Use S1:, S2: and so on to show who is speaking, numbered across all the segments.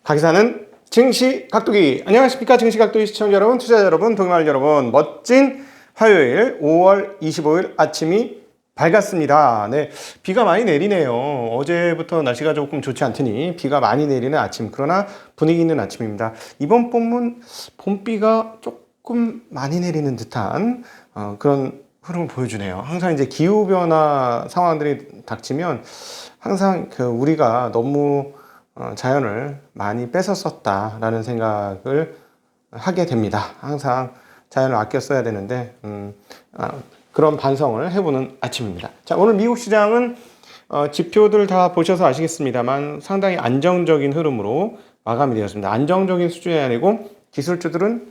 S1: 가기사는 증시 각도기. 안녕하십니까, 증시 각도기 시청자 여러분, 투자자 여러분, 동행할 여러분. 멋진 화요일 5월 25일 아침이 밝았습니다. 네, 비가 많이 내리네요. 어제부터 날씨가 조금 좋지 않더니 비가 많이 내리는 아침, 그러나 분위기 있는 아침입니다. 이번 봄은 봄비가 조금 많이 내리는 듯한 그런 흐름을 보여주네요. 항상 이제 기후변화 상황들이 닥치면 항상 우리가 너무 자연을 많이 뺏어 썼다라는 생각을 하게 됩니다. 항상 자연을 아껴 써야 되는데 그런 반성을 해보는 아침입니다. 자, 오늘 미국 시장은 지표들 다 보셔서 아시겠습니다만 상당히 안정적인 흐름으로 마감이 되었습니다. 안정적인 수준이 아니고 기술주들은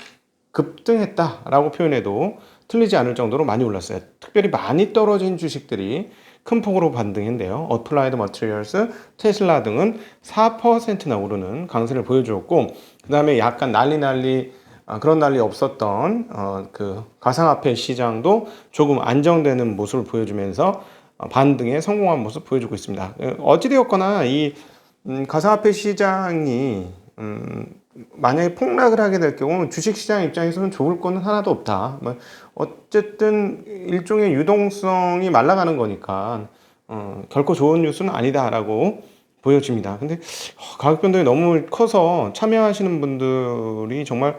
S1: 급등했다라고 표현해도 틀리지 않을 정도로 많이 올랐어요. 특별히 많이 떨어진 주식들이 큰 폭으로 반등했는데요. 어플라이드 머티리얼스, 테슬라 등은 4%나 오르는 강세를 보여주었고, 그 다음에 약간 그런 난리 없었던 그 가상화폐 시장도 조금 안정되는 모습을 보여주면서 반등에 성공한 모습 보여주고 있습니다. 어찌되었거나 이 가상화폐 시장이 만약에 폭락을 하게 될 경우 주식시장 입장에서는 좋을 거는 하나도 없다. 어쨌든 일종의 유동성이 말라가는 거니까 결코 좋은 뉴스는 아니다라고 보여집니다. 근데 가격 변동이 너무 커서 참여하시는 분들이 정말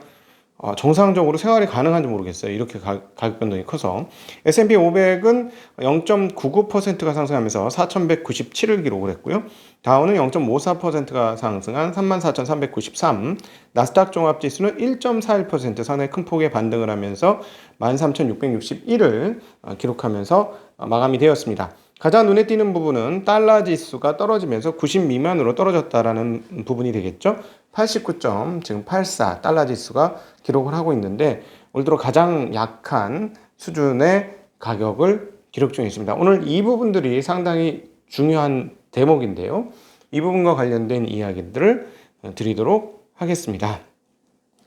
S1: 정상적으로 생활이 가능한지 모르겠어요. 이렇게 가격 변동이 커서. S&P 500은 0.99%가 상승하면서 4,197을 기록을 했고요. 다우는 0.54%가 상승한 34,393. 나스닥 종합지수는 1.41% 상당히 큰 폭의 반등을 하면서 13,661을 기록하면서 마감이 되었습니다. 가장 눈에 띄는 부분은 달러 지수가 떨어지면서 90 미만으로 떨어졌다라는 부분이 되겠죠. 89점, 지금 84 달러 지수가 기록을 하고 있는데 올 들어 가장 약한 수준의 가격을 기록 중에 있습니다. 오늘 이 부분들이 상당히 중요한 대목인데요. 이 부분과 관련된 이야기들을 드리도록 하겠습니다.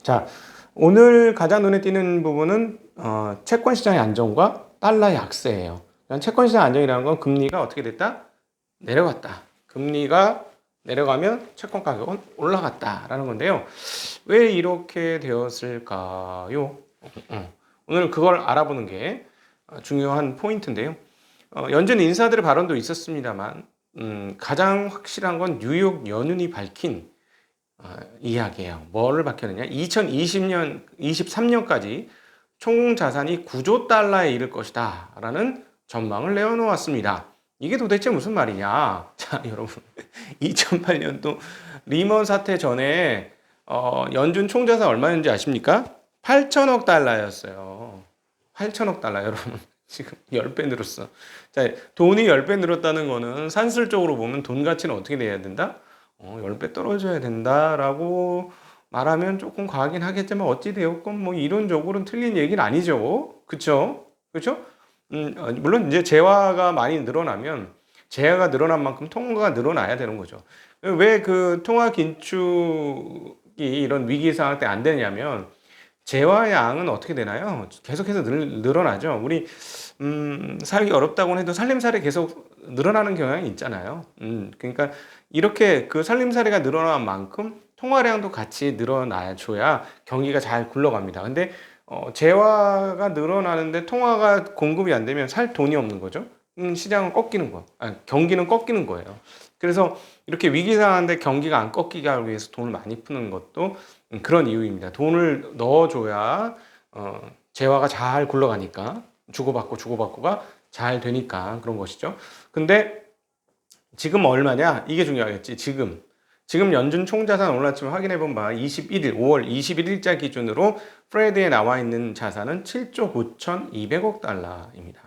S1: 자, 오늘 가장 눈에 띄는 부분은 채권 시장의 안정과 달러의 약세예요. 채권 시장 안정이라는 건 금리가 어떻게 됐다? 내려갔다. 금리가 내려가면 채권 가격은 올라갔다라는 건데요. 왜 이렇게 되었을까요? 오늘 그걸 알아보는 게 중요한 포인트인데요. 연준 인사들의 발언도 있었습니다만 가장 확실한 건 뉴욕 연준이 밝힌 이야기예요. 뭐를 밝혔느냐? 23년까지 총 자산이 9조 달러에 이를 것이다 라는 전망을 내어놓았습니다. 이게 도대체 무슨 말이냐? 자, 여러분, 2008년도 리먼 사태 전에 연준 총자산 얼마였는지 아십니까? 8천억 달러였어요. 8천억 달러, 여러분. 지금 10배 늘었어. 자, 돈이 10배 늘었다는 거는 산술적으로 보면 돈 가치는 어떻게 돼야 된다? 10배 떨어져야 된다라고 말하면 조금 과하긴 하겠지만 어찌 되었건 뭐 이론적으로는 틀린 얘기는 아니죠. 그쵸? 그쵸? 물론 이제 재화가 많이 늘어나면 재화가 늘어난 만큼 통화가 늘어나야 되는 거죠. 왜 그 통화 긴축이 이런 위기 상황 때 안 되냐면 재화 양은 어떻게 되나요? 계속해서 늘어나죠. 우리 살기 어렵다고 해도 살림살이 계속 늘어나는 경향이 있잖아요. 그러니까 이렇게 그 살림살이가 늘어난 만큼 통화량도 같이 늘어나줘야 경기가 잘 굴러갑니다. 근데 재화가 늘어나는데 통화가 공급이 안 되면 살 돈이 없는 거죠. 시장은 꺾이는 거, 경기는 꺾이는 거예요. 그래서 이렇게 위기 상황인데 경기가 안 꺾이게 하기 위해서 돈을 많이 푸는 것도 그런 이유입니다. 돈을 넣어줘야 재화가 잘 굴러가니까 주고받고가 잘 되니까 그런 것이죠. 근데 지금 얼마냐? 이게 중요하겠지. 지금 연준 총자산 올라침을 확인해 본 바 5월 21일자 기준으로 프레드에 나와 있는 자산은 7조 9,200억 달러입니다.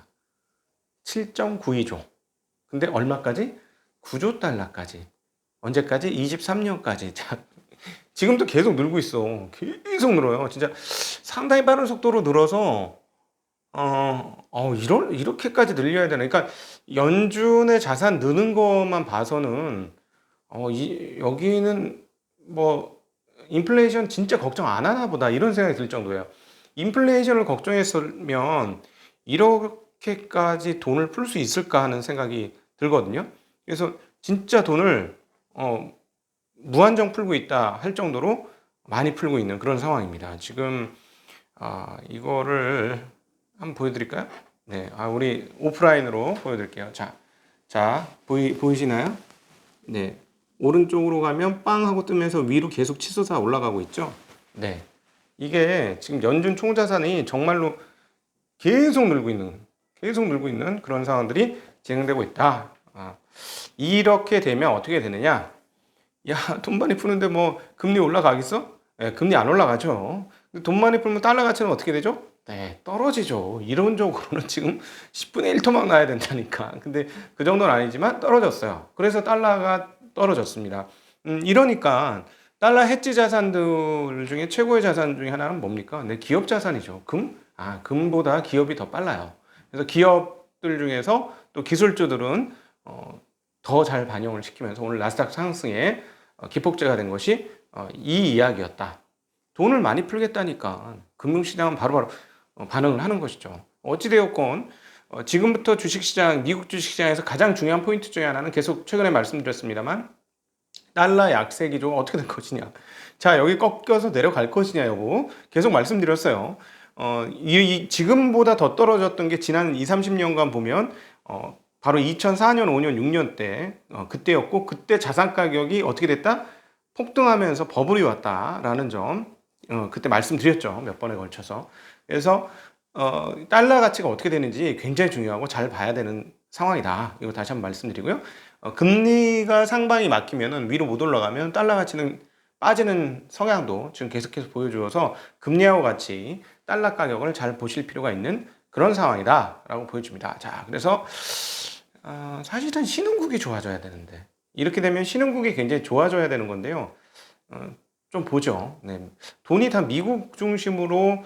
S1: 7.92조. 근데 얼마까지? 9조 달러까지. 언제까지? 23년까지. 자, 지금도 계속 늘고 있어. 계속 늘어요. 진짜 상당히 빠른 속도로 늘어서 이렇게까지 늘려야 되나? 그러니까 연준의 자산 느는 것만 봐서는 여기는 뭐 인플레이션 진짜 걱정 안 하나 보다 이런 생각이 들 정도예요. 인플레이션을 걱정했으면 이렇게까지 돈을 풀 수 있을까 하는 생각이 들거든요. 그래서 진짜 돈을 무한정 풀고 있다 할 정도로 많이 풀고 있는 그런 상황입니다. 지금 이거를 한번 보여드릴까요? 네, 우리 오프라인으로 보여드릴게요. 자, 보이시나요? 네, 오른쪽으로 가면 빵 하고 뜨면서 위로 계속 치솟아 올라가고 있죠? 네, 이게 지금 연준 총자산이 정말로 계속 늘고 있는 그런 상황들이 진행되고 있다. 이렇게 되면 어떻게 되느냐? 야, 돈 많이 푸는데 뭐 금리 올라가겠어? 네, 금리 안 올라가죠. 근데 돈 많이 풀면 달러 가치는 어떻게 되죠? 네, 떨어지죠. 이론적으로는 지금 10분의 1 토막 나야 된다니까. 근데 그 정도는 아니지만 떨어졌어요. 그래서 달러가 떨어졌습니다. 이러니까 달러 해지 자산들 중에 최고의 자산 중에 하나는 뭡니까? 네, 기업 자산이죠. 금보다 기업이 더 빨라요. 그래서 기업들 중에서 또 기술주들은 더 잘 반영을 시키면서 오늘 나스닥 상승에 기폭제가 된 것이 이 이야기였다. 돈을 많이 풀겠다니까 금융시장은 바로바로 반응을 하는 것이죠. 어찌되었건 지금부터 주식시장, 미국 주식시장에서 가장 중요한 포인트 중에 하나는 계속 최근에 말씀드렸습니다만 달러 약세 기조가 어떻게 될 것이냐. 자, 여기 꺾여서 내려갈 것이냐 여부 계속 말씀드렸어요. 지금보다 더 떨어졌던 게 지난 20, 30년간 보면 바로 2004년, 5년, 6년 때 그때였고 그때 자산 가격이 어떻게 됐다? 폭등하면서 버블이 왔다라는 점 그때 말씀드렸죠. 몇 번에 걸쳐서. 그래서 달러 가치가 어떻게 되는지 굉장히 중요하고 잘 봐야 되는 상황이다. 이거 다시 한번 말씀드리고요. 금리가 상방이 막히면은 위로 못 올라가면 달러 가치는 빠지는 성향도 지금 계속해서 보여주어서 금리하고 같이 달러 가격을 잘 보실 필요가 있는 그런 상황이다라고 보여줍니다. 자, 그래서 사실은 신흥국이 좋아져야 되는데 이렇게 되면 신흥국이 굉장히 좋아져야 되는 건데요. 좀 보죠. 네. 돈이 다 미국 중심으로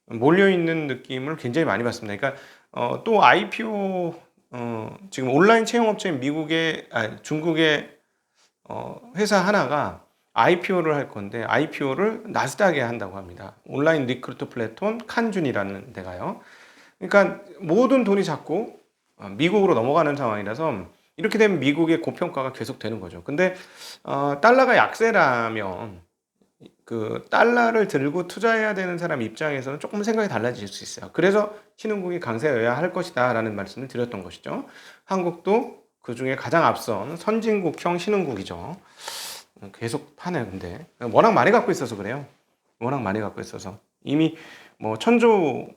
S1: 몰려 있는 느낌을 굉장히 많이 받습니다. 그러니까 또 IPO 지금 온라인 채용업체인 중국의 회사 하나가 IPO를 할 건데 IPO를 나스닥에 한다고 합니다. 온라인 리크루트 플랫폼 칸준이라는 데가요. 그러니까 모든 돈이 자꾸 미국으로 넘어가는 상황이라서 이렇게 되면 미국의 고평가가 계속 되는 거죠. 근데 달러가 약세라면 그 달러를 들고 투자해야 되는 사람 입장에서는 조금 생각이 달라질 수 있어요. 그래서 신흥국이 강세여야 할 것이다 라는 말씀을 드렸던 것이죠. 한국도 그 중에 가장 앞선 선진국형 신흥국이죠. 계속 파네. 근데 워낙 많이 갖고 있어서 그래요. 워낙 많이 갖고 있어서 이미 뭐 1000조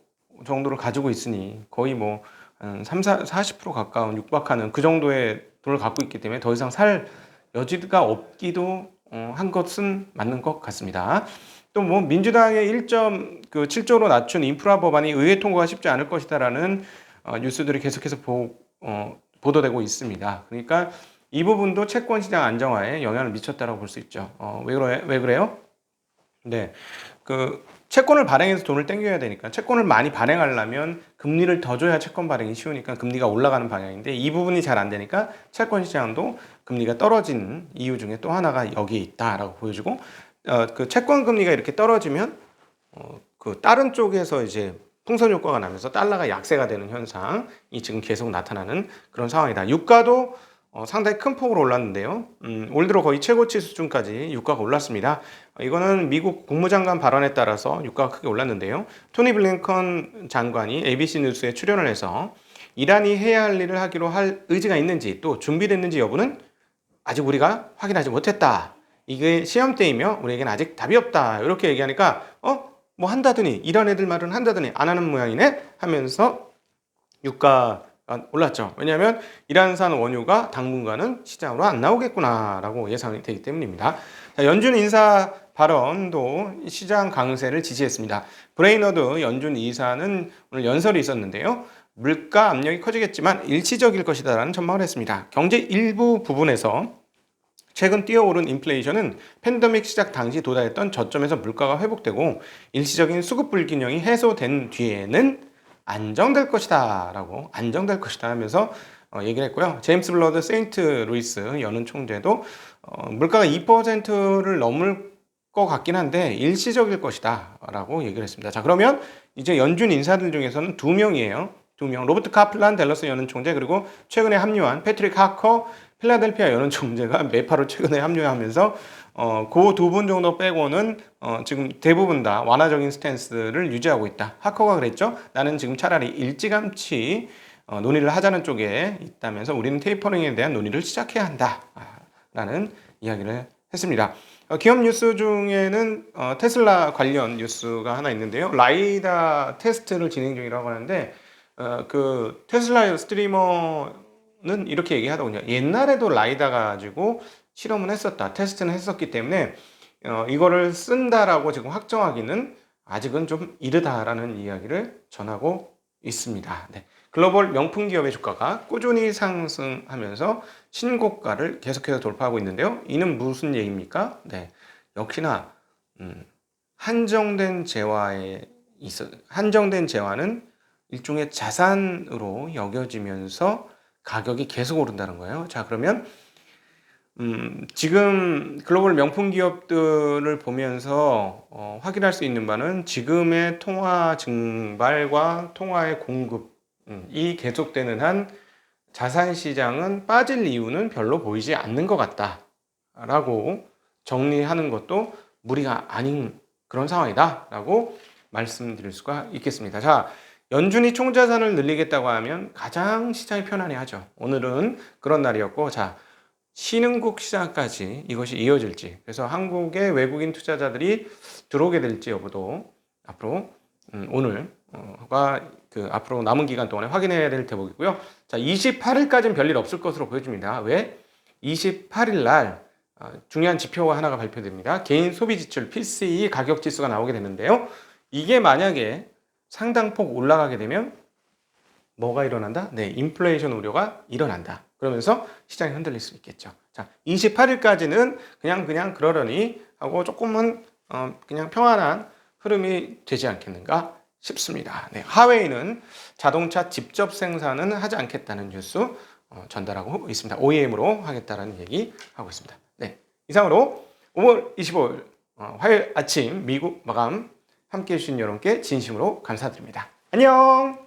S1: 정도를 가지고 있으니 거의 뭐 40% 가까운 육박하는 그 정도의 돈을 갖고 있기 때문에 더 이상 살 여지가 없기도 한 것은 맞는 것 같습니다. 또 뭐 민주당의 1.7조로 낮춘 인프라 법안이 의회 통과가 쉽지 않을 것이다라는 뉴스들이 계속해서 보도되고 있습니다. 그러니까 이 부분도 채권 시장 안정화에 영향을 미쳤다라고 볼 수 있죠. 왜 그래요? 네, 그 채권을 발행해서 돈을 땡겨야 되니까 채권을 많이 발행하려면 금리를 더 줘야 채권 발행이 쉬우니까 금리가 올라가는 방향인데 이 부분이 잘 안 되니까 채권 시장도 금리가 떨어진 이유 중에 또 하나가 여기에 있다라고 보여주고 그 채권 금리가 이렇게 떨어지면 그 다른 쪽에서 이제 풍선 효과가 나면서 달러가 약세가 되는 현상이 지금 계속 나타나는 그런 상황이다. 유가도 상당히 큰 폭으로 올랐는데요. 올 들어 거의 최고치 수준까지 유가가 올랐습니다. 이거는 미국 국무장관 발언에 따라서 유가가 크게 올랐는데요. 토니 블링컨 장관이 ABC 뉴스에 출연을 해서 이란이 해야 할 일을 하기로 할 의지가 있는지 또 준비됐는지 여부는 아직 우리가 확인하지 못했다. 이게 시험 때이며 우리에게는 아직 답이 없다. 이렇게 얘기하니까 뭐 한다더니 이란 애들 말은 한다더니 안 하는 모양이네 하면서 유가 올랐죠. 왜냐하면 이란산 원유가 당분간은 시장으로 안 나오겠구나라고 예상이 되기 때문입니다. 자, 연준 인사 발언도 시장 강세를 지지했습니다. 브레이너드 연준 이사는 오늘 연설이 있었는데요. 물가 압력이 커지겠지만 일시적일 것이다라는 전망을 했습니다. 경제 일부 부분에서 최근 뛰어오른 인플레이션은 팬데믹 시작 당시 도달했던 저점에서 물가가 회복되고 일시적인 수급 불균형이 해소된 뒤에는 안정될 것이다 라고 안정될 것이다 하면서 얘기를 했고요. 제임스 블러드 세인트 루이스 연은 총재도 물가가 2%를 넘을 것 같긴 한데 일시적일 것이다 라고 얘기를 했습니다. 자, 그러면 이제 연준 인사들 중에서는 2명이에요. 2명. 로버트 카플란 댈러스 연은 총재 그리고 최근에 합류한 패트릭 하커 필라델피아 연은 총재가 매파로 최근에 합류하면서 그 두 분 정도 빼고는 지금 대부분 다 완화적인 스탠스를 유지하고 있다. 하커가 그랬죠. 나는 지금 차라리 일찌감치 논의를 하자는 쪽에 있다면서 우리는 테이퍼링에 대한 논의를 시작해야 한다. 라는 이야기를 했습니다. 기업 뉴스 중에는 테슬라 관련 뉴스가 하나 있는데요. 라이다 테스트를 진행 중이라고 하는데 그 테슬라 스트리머는 이렇게 얘기하더군요. 옛날에도 라이다 가지고 실험은 했었다. 테스트는 했었기 때문에 이거를 쓴다라고 지금 확정하기는 아직은 좀 이르다라는 이야기를 전하고 있습니다. 네. 글로벌 명품 기업의 주가가 꾸준히 상승하면서 신고가를 계속해서 돌파하고 있는데요. 이는 무슨 얘기입니까? 네. 역시나 한정된 재화는 일종의 자산으로 여겨지면서 가격이 계속 오른다는 거예요. 자, 그러면 지금 글로벌 명품 기업들을 보면서 확인할 수 있는 바는 지금의 통화 증발과 통화의 공급이 계속되는 한 자산 시장은 빠질 이유는 별로 보이지 않는 것 같다라고 정리하는 것도 무리가 아닌 그런 상황이다라고 말씀드릴 수가 있겠습니다. 자, 연준이 총자산을 늘리겠다고 하면 가장 시장이 편안해하죠. 오늘은 그런 날이었고, 자, 신흥국 시장까지 이것이 이어질지, 그래서 한국의 외국인 투자자들이 들어오게 될지 여부도 앞으로 오늘과 그 앞으로 남은 기간 동안에 확인해야 될 대목이고요. 자, 28일까지는 별일 없을 것으로 보여집니다. 왜? 28일 날 중요한 지표가 하나가 발표됩니다. 개인 소비 지출 PCE 가격 지수가 나오게 되는데요. 이게 만약에 상당폭 올라가게 되면 뭐가 일어난다? 네, 인플레이션 우려가 일어난다. 그러면서 시장이 흔들릴 수 있겠죠. 자, 28일까지는 그냥 그러려니 하고 조금은 그냥 평안한 흐름이 되지 않겠는가 싶습니다. 네, 하웨이는 자동차 직접 생산은 하지 않겠다는 뉴스 전달하고 있습니다. OEM으로 하겠다라는 얘기 하고 있습니다. 네, 이상으로 5월 25일 화요일 아침 미국 마감 함께해 주신 여러분께 진심으로 감사드립니다. 안녕!